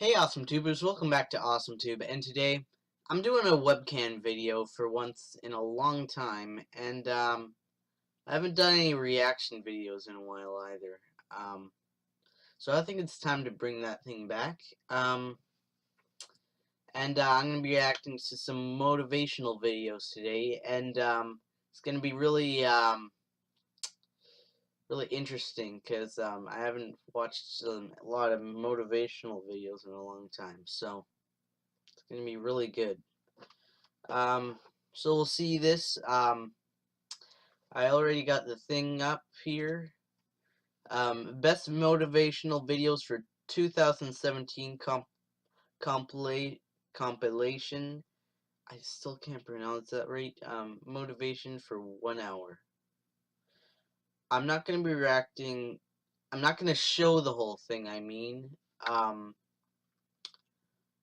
Hey AwesomeTubers, welcome back to AwesomeTube, and today I'm doing a webcam video for once in a long time, and I haven't done any reaction videos in a while either. So I think it's time to bring that thing back. I'm going to be reacting to some motivational videos today, and it's going to be really interesting because I haven't watched a lot of motivational videos in a long time, so it's gonna be really good. So we'll see this. I already got the thing up here. Best motivational videos for 2017 compilation. I still can't pronounce that right. Motivation for 1 hour. I'm not gonna be reacting. I'm not gonna show the whole thing.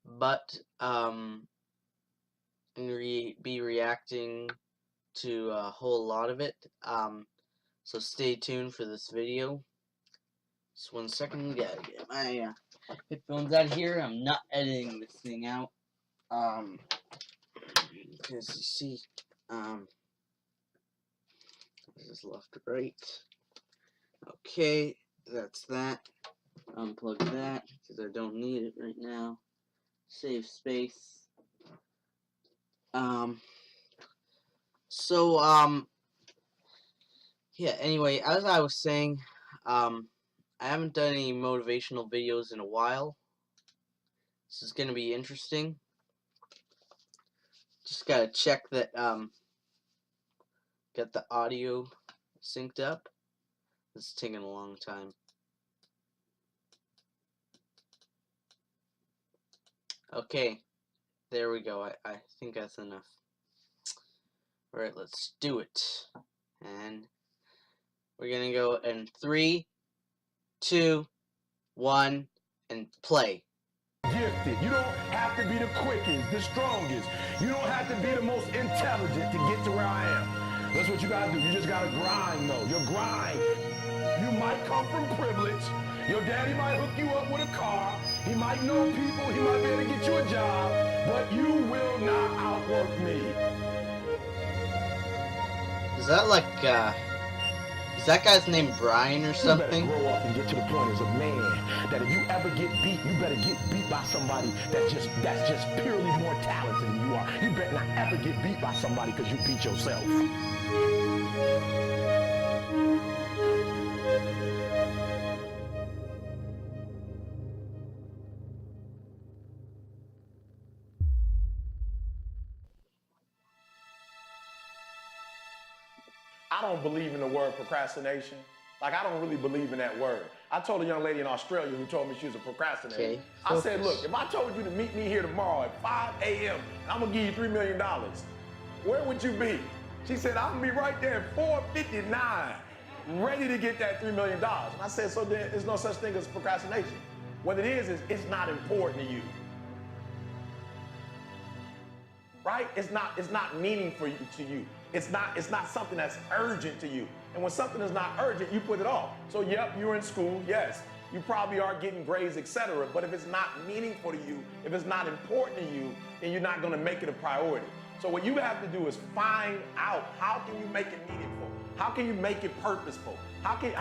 But be reacting to a whole lot of it. So stay tuned for this video. Just 1 second, gotta get my headphones out of here. I'm not editing this thing out. As you see, this is left to right. Okay, that's that. Unplug that because I don't need it right now. Save space. Yeah, anyway, as I was saying, I haven't done any motivational videos in a while. This is gonna be interesting. Just gotta check that, get the audio synced up. This is taking a long time. Okay, there we go. I think that's enough. Alright, let's do it. And we're gonna go in 3, 2, 1, and play. Gifted. You don't have to be the quickest, the strongest. You don't have to be the most intelligent to get to where I am. That's what you gotta do. You just gotta grind, though. Your grind. You might come from privilege. Your daddy might hook you up with a car. He might know people. He might be able to get you a job. But you will not outwork me. Is that like, is that guy's name Brian or something? You better grow up and get to the point as a man that if you ever get beat, you better get beat by somebody that's just purely more talented than you are. You better not ever get beat by somebody because you beat yourself. I don't believe in the word procrastination. Like, I don't really believe in that word. I told a young lady in Australia who told me she was a procrastinator. Okay, I said, look, if I told you to meet me here tomorrow at 5 a.m. and I'm gonna give you $3 million, where would you be? She said, I'm gonna be right there at 4:59, ready to get that $3 million. And I said, so then there's no such thing as procrastination. What it is it's not important to you. Right? It's not meaningful to you. It's not something that's urgent to you. And when something is not urgent, you put it off. So yep, you're in school, yes. You probably are getting grades, etc. But if it's not meaningful to you, if it's not important to you, then you're not gonna make it a priority. So what you have to do is find out, how can you make it meaningful? How can you make it purposeful? How can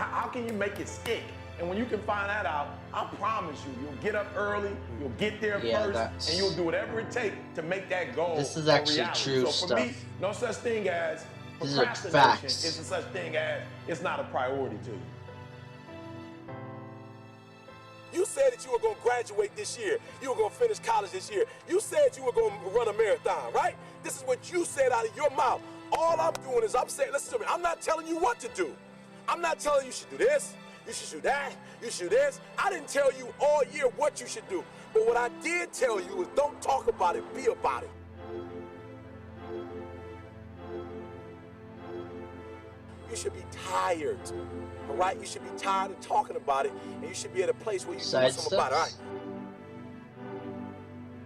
you make it stick? And when you can find that out, I promise you, you'll get up early, you'll get there first, and you'll do whatever it takes to make that goal. This is actually reality. true so for stuff. me, no such thing as procrastination. Facts. It's a such thing as it's not a priority to you. You said that you were going to graduate this year. You were going to finish college this year. You said you were going to run a marathon, right? This is what you said out of your mouth. All I'm doing is I'm saying, listen to me, I'm not telling you what to do. I'm not telling you should do this, you should do that, you should do this. I didn't tell you all year what you should do. But what I did tell you is don't talk about it, be about it. You should be tired, all right? You should be tired of talking about it, and you should be at a place where you can do something about it, all right?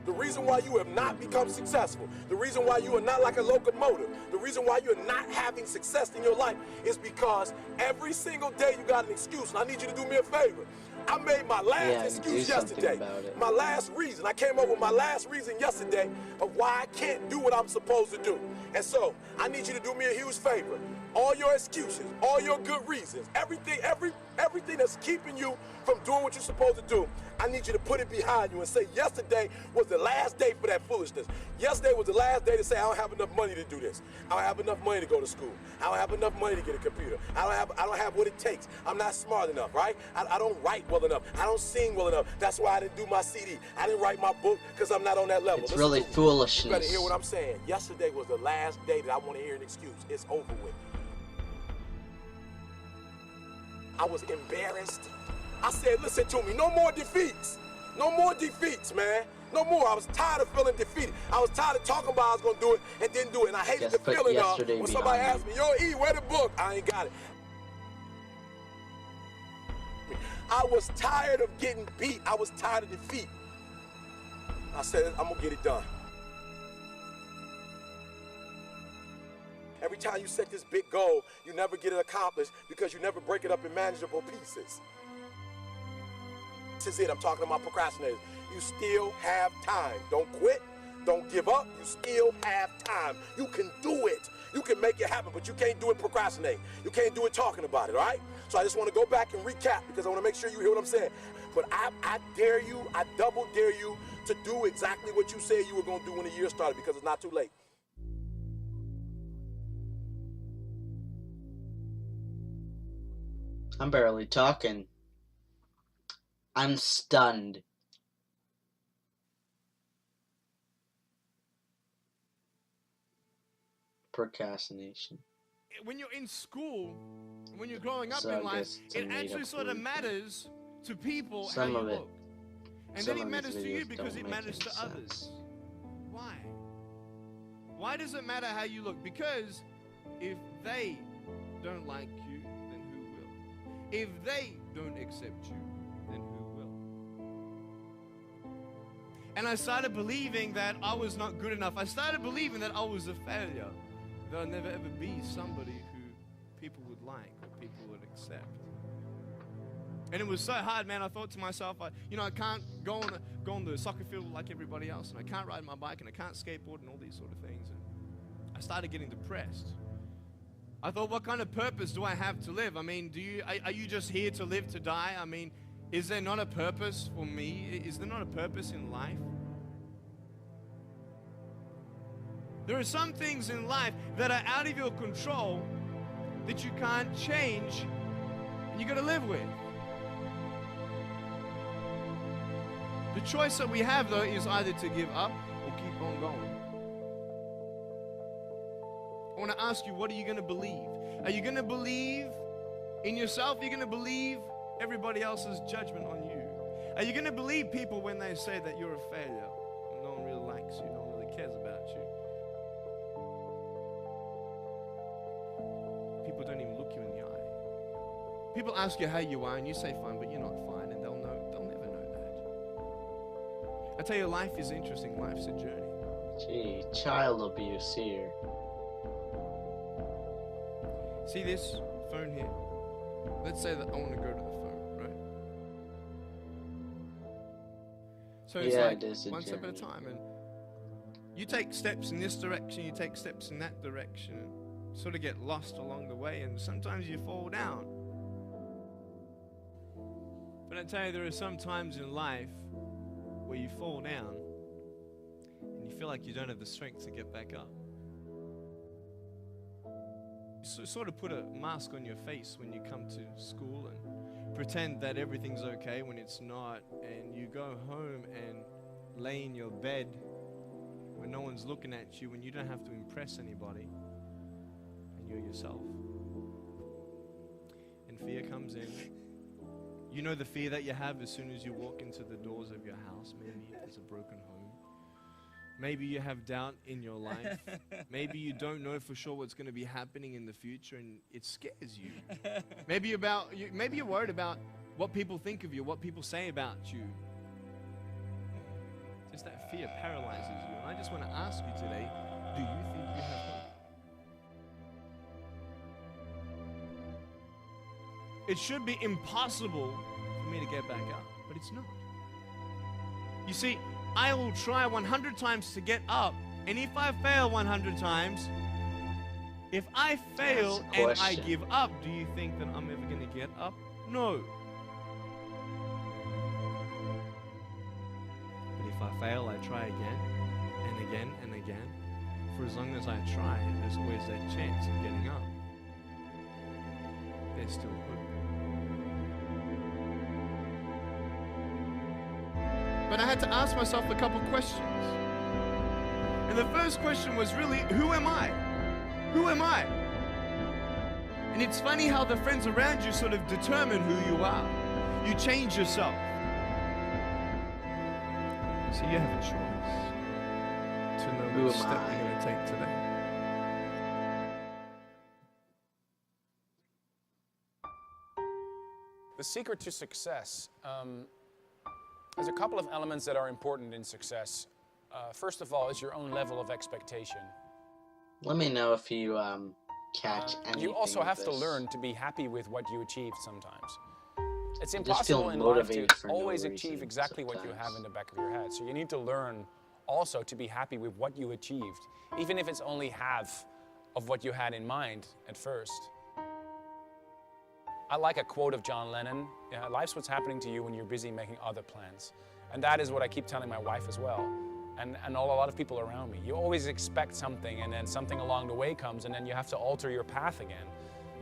The reason why you have not become successful, the reason why you are not like a locomotive, the reason why you're not having success in your life is because every single day you got an excuse. And I need you to do me a favor. I made my last Yeah, do excuse something yesterday. about it. My last reason. I came up with my last reason yesterday of why I can't do what I'm supposed to do. And so I need you to do me a huge favor. All your excuses, all your good reasons, everything that's keeping you from doing what you're supposed to do, I need you to put it behind you and say yesterday was the last day for that foolishness. Yesterday was the last day to say I don't have enough money to do this. I don't have enough money to go to school. I don't have enough money to get a computer. I don't have what it takes. I'm not smart enough, right? I don't write well enough. I don't sing well enough. That's why I didn't do my CD. I didn't write my book because I'm not on that level. It's Listen really to me. foolishness. You better hear what I'm saying. Yesterday was the last day that I want to hear an excuse. It's over with. I was embarrassed. I said, listen to me, no more defeats. No more defeats, man. No more. I was tired of feeling defeated. I was tired of talking about I was going to do it and didn't do it. And I hated Just the put feeling of yesterday when somebody behind asked me, yo, E, where the book? I ain't got it. I was tired of getting beat. I was tired of defeat. I said, I'm going to get it done. Every time you set this big goal, you never get it accomplished because you never break it up in manageable pieces. This is it. I'm talking about procrastinators. You still have time. Don't quit. Don't give up. You still have time. You can do it. You can make it happen, but you can't do it procrastinating. You can't do it talking about it, all right? So I just want to go back and recap because I want to make sure you hear what I'm saying. But I dare you, I double dare you to do exactly what you said you were going to do when the year started because it's not too late. I'm barely talking. I'm stunned. Procrastination. When you're in school, when you're growing up So I in life, guess it's a it actually made-up sort of belief. matters to people Some how of you it. look. And Some then it of matters these to you videos because don't it make matters to any others. sense. Why? Why does it matter how you look? Because if they don't like you, then who will? If they don't accept you, then who will? And I started believing that I was not good enough. I started believing that I was a failure. That I'll never ever be somebody who people would like or people would accept. And it was so hard, man. I thought to myself, I can't go on the soccer field like everybody else, and I can't ride my bike, and I can't skateboard, and all these sort of things. And I started getting depressed. I thought, what kind of purpose do I have to live? I mean, are you just here to live to die? I mean, is there not a purpose for me? Is there not a purpose in life? There are some things in life that are out of your control that you can't change, and you got to live with. The choice that we have, though, is either to give up or keep on going. I want to ask you, what are you going to believe? Are you going to believe in yourself? Are you going to believe everybody else's judgment on you? Are you going to believe people when they say that you're a failure? And no one really likes you, no one really cares about you. People don't even look you in the eye. People ask you how you are and you say fine, but you're not fine, and they'll never know that. I tell you, life is interesting. Life's a journey. Gee, child abuse here. See this phone here? Let's say that I want to go to the phone, right? So it's Yeah, like it is a one step at a journey. time, and you take steps in this direction, you take steps in that direction, and sort of get lost along the way, and sometimes you fall down. But I tell you, there are some times in life where you fall down and you feel like you don't have the strength to get back up. You sort of put a mask on your face when you come to school and pretend that everything's okay when it's not, and you go home and lay in your bed when no one's looking at you, when you don't have to impress anybody, and you're yourself. And fear comes in. You know the fear that you have as soon as you walk into the doors of your house. Maybe there's a broken home. Maybe you have doubt in your life. Maybe you don't know for sure what's going to be happening in the future, and it scares you. Maybe you're worried about what people think of you, what people say about you. Just that fear paralyzes you. And I just want to ask you today, do you think you have hope? It should be impossible for me to get back up, but it's not. You see, I will try 100 times to get up, and if I fail 100 times, if I fail and I give up, do you think that I'm ever going to get up? No. But if I fail, I try again and again and again. For as long as I try, there's always that chance of getting up. There's still hope. But I had to ask myself a couple questions. And the first question was really, who am I? Who am I? And it's funny how the friends around you sort of determine who you are. You change yourself. So you have a choice to know which step you're going to take today. The secret to success, there's a couple of elements that are important in success. First of all, is your own level of expectation. Let me know if you catch anything. You also have to learn to be happy with what you achieved sometimes. It's impossible in life to always achieve exactly what you have in the back of your head. So you need to learn also to be happy with what you achieved, even if it's only half of what you had in mind at first. I like a quote of John Lennon, life's what's happening to you when you're busy making other plans. And that is what I keep telling my wife as well. And a lot of people around me. You always expect something, and then something along the way comes, and then you have to alter your path again.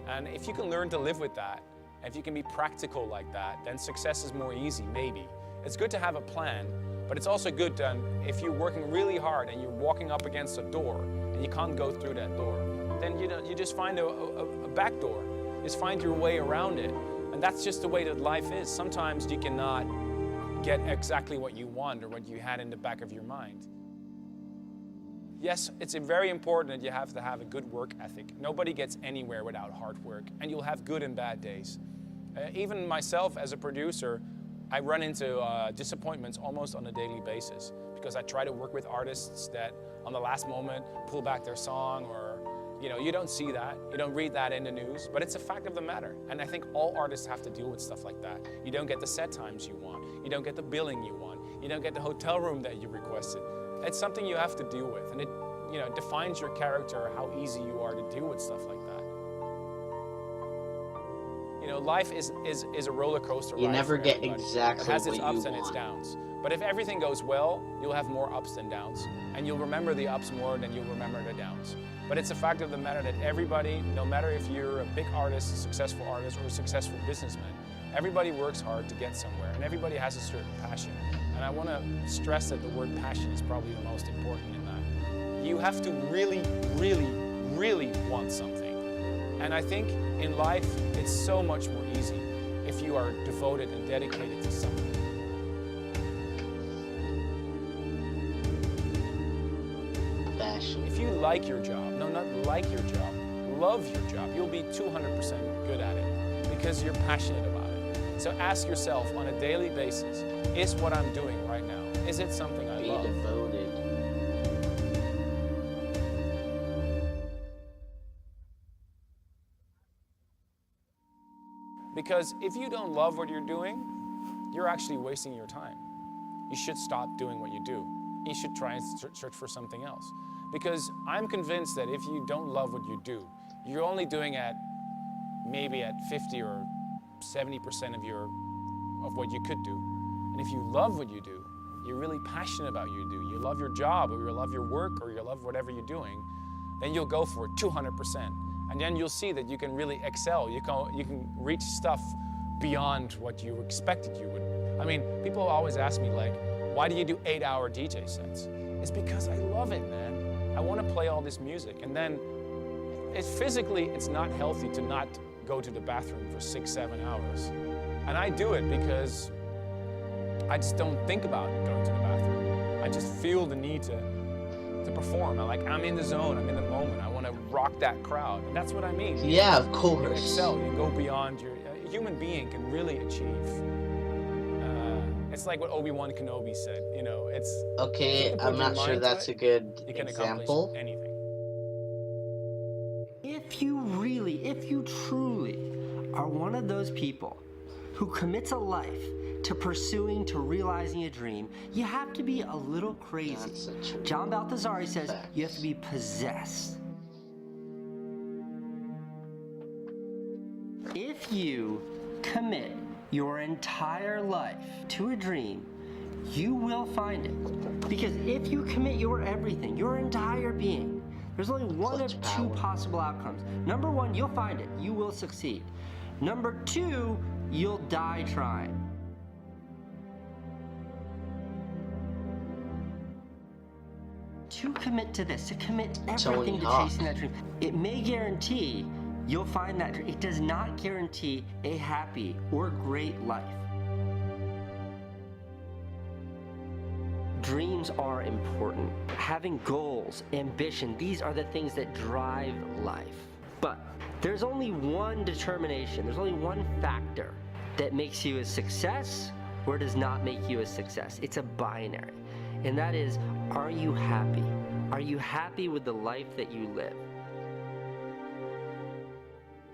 And if you can learn to live with that, if you can be practical like that, then success is more easy, maybe. It's good to have a plan, but it's also good to, if you're working really hard and you're walking up against a door and you can't go through that door, then you just find a back door. Just find your way around it. And that's just the way that life is. Sometimes you cannot get exactly what you want or what you had in the back of your mind. Yes, it's very important that you have to have a good work ethic. Nobody gets anywhere without hard work, and you'll have good and bad days. Even myself as a producer, I run into disappointments almost on a daily basis because I try to work with artists that on the last moment pull back their song, or you don't see that, you don't read that in the news, but it's a fact of the matter. And I think all artists have to deal with stuff like that. You don't get the set times you want, you don't get the billing you want, you don't get the hotel room that you requested. It's something you have to deal with, and it defines your character, how easy you are to deal with stuff like that. Life is a roller coaster ride. You never get exactly it has its what ups you and its want. downs. But if everything goes well, you'll have more ups than downs, and you'll remember the ups more than you'll remember the downs. But it's a fact of the matter that everybody, no matter if you're a big artist, a successful artist, or a successful businessman, everybody works hard to get somewhere, and everybody has a certain passion. And I want to stress that the word passion is probably the most important in that. You have to really, really, really want something. And I think in life, it's so much more easy if you are devoted and dedicated to something. Passion. If you like your job, no, not like your job, love your job, you'll be 200% good at it because you're passionate about it. So ask yourself on a daily basis, is what I'm doing right now, is it something I love? Be devoted. Because if you don't love what you're doing, you're actually wasting your time. You should stop doing what you do. You should try and search for something else. Because I'm convinced that if you don't love what you do, you're only doing maybe at 50 or 70% of what you could do. And if you love what you do, you're really passionate about what you do, you love your job, or you love your work, or you love whatever you're doing, then you'll go for it 200%. And then you'll see that you can really excel. You can reach stuff beyond what you expected you would. I mean, people always ask me, like, why do you do 8-hour DJ sets? It's because I love it, man. I want to play all this music. And then physically, it's not healthy to not go to the bathroom for 6-7 hours. And I do it because I just don't think about going to the bathroom. I just feel the need to perform. I'm in the zone, I'm in the moment. I want to rock that crowd. And that's what I mean. Yeah, of You course. excel, you go beyond a human being can really achieve. It's like what Obi-Wan Kenobi said, it's... Okay, put I'm your not sure mind to that's it, a good you can example. accomplish anything. If you truly are one of those people who commits a life to pursuing, to realizing a dream, you have to be a little crazy. That's such a John Balthazar says fact. you have to be possessed. If you commit your entire life to a dream, you will find it. Because if you commit your everything, your entire being, there's only one of two possible outcomes. Number one, you'll find it. You will succeed. Number two, you'll die trying. To commit to this, to commit everything to chasing that dream, it may guarantee you'll find that dream. It does not guarantee a happy or great life. Dreams are important. Having goals, ambition, these are the things that drive life. But there's only one determination, there's only one factor that makes you a success or does not make you a success. It's a binary. And that is, are you happy? Are you happy with the life that you live?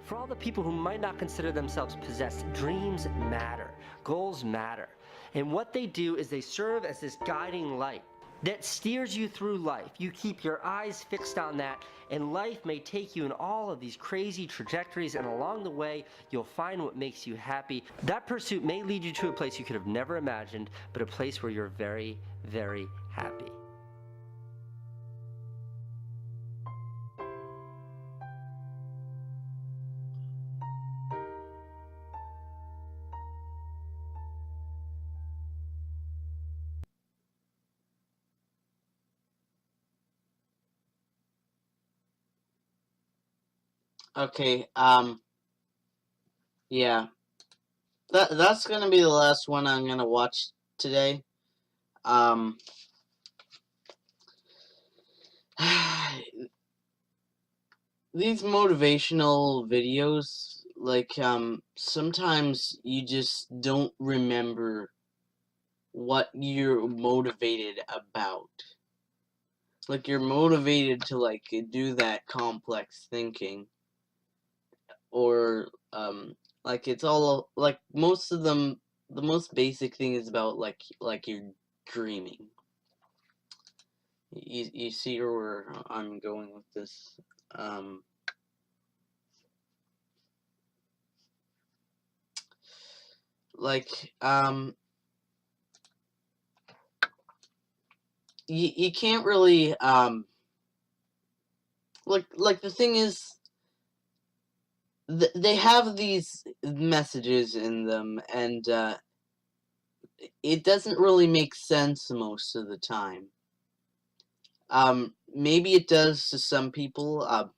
For all the people who might not consider themselves possessed, dreams matter. Goals matter. And what they do is they serve as this guiding light that steers you through life. You keep your eyes fixed on that, and life may take you in all of these crazy trajectories, and along the way, you'll find what makes you happy. That pursuit may lead you to a place you could have never imagined, but a place where you're very, very happy. Okay, yeah. That's gonna be the last one I'm gonna watch today. These motivational videos, like, sometimes you just don't remember what you're motivated about. Like, you're motivated to, like, do that complex thinking. Or, like, it's all, like, most of them, the most basic thing is about, like you're dreaming. You see where I'm going with this. You can't really, like the thing is, they have these messages in them, and it doesn't really make sense most of the time. Maybe it does to some people.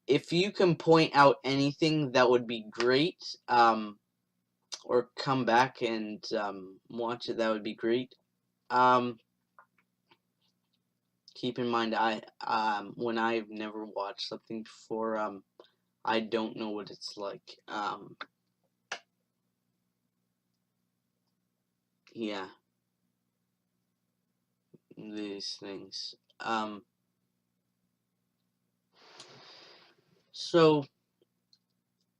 If you can point out anything, that would be great. Or come back and watch it, that would be great. Keep in mind, when I've never watched something before, I don't know what it's like. Yeah. These things. So,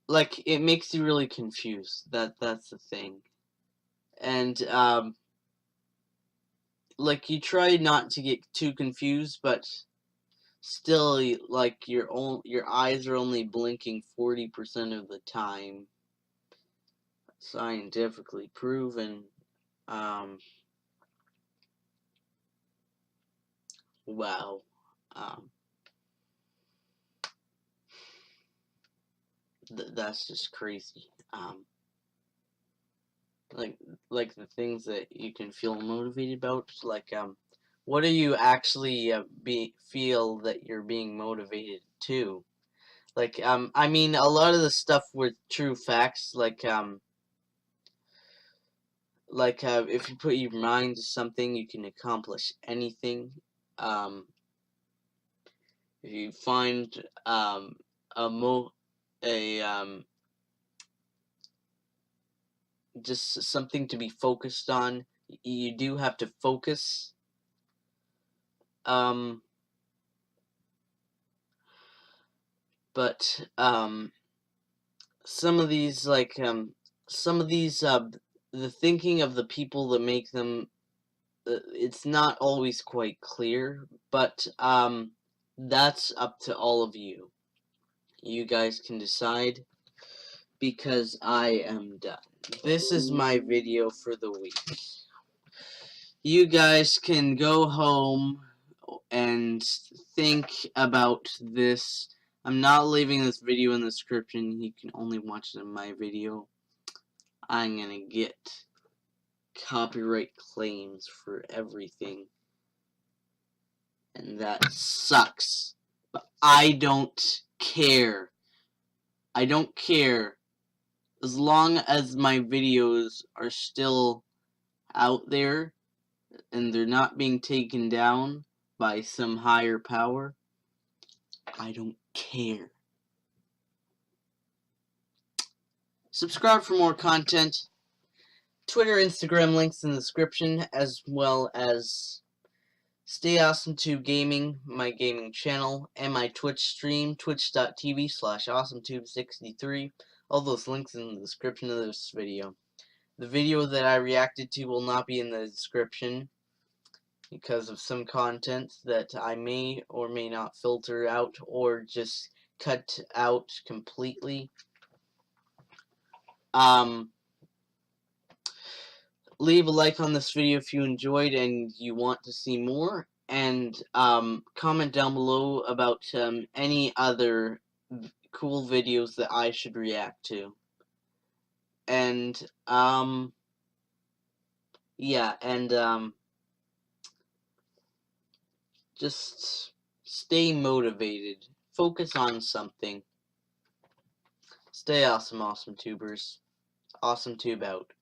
like, it makes you really confused. That's the thing. And, like, you try not to get too confused, but still, like, your eyes are only blinking 40% of the time. Scientifically proven. Wow. That's just crazy. Like the things that you can feel motivated about, like, what do you actually feel that you're being motivated to? Like, I mean, a lot of the stuff with true facts, like, if you put your mind to something, you can accomplish anything. If you find, just something to be focused on, you do have to focus. But, some of these, like, some of these, the thinking of the people that make them, it's not always quite clear, but that's up to all of you. You guys can decide, because I am done. This is my video for the week. You guys can go home and think about this. I'm not leaving this video in the description. You can only watch it in my video. I'm gonna get copyright claims for everything, and that sucks. But I don't care. I don't care. As long as my videos are still out there and they're not being taken down by some higher power, I don't care. Subscribe for more content. Twitter, Instagram links in the description, as well as Stay AwesomeTube Gaming, my gaming channel, and my Twitch stream, twitch.tv/AwesomeTube63. All those links in the description of this video. The video that I reacted to will not be in the description because of some content that I may or may not filter out or just cut out completely. Leave a like on this video if you enjoyed and you want to see more, and comment down below about any other cool videos that I should react to. And yeah, and just stay motivated. Focus on something. Stay awesome, awesome tubers. AwesomeTube out.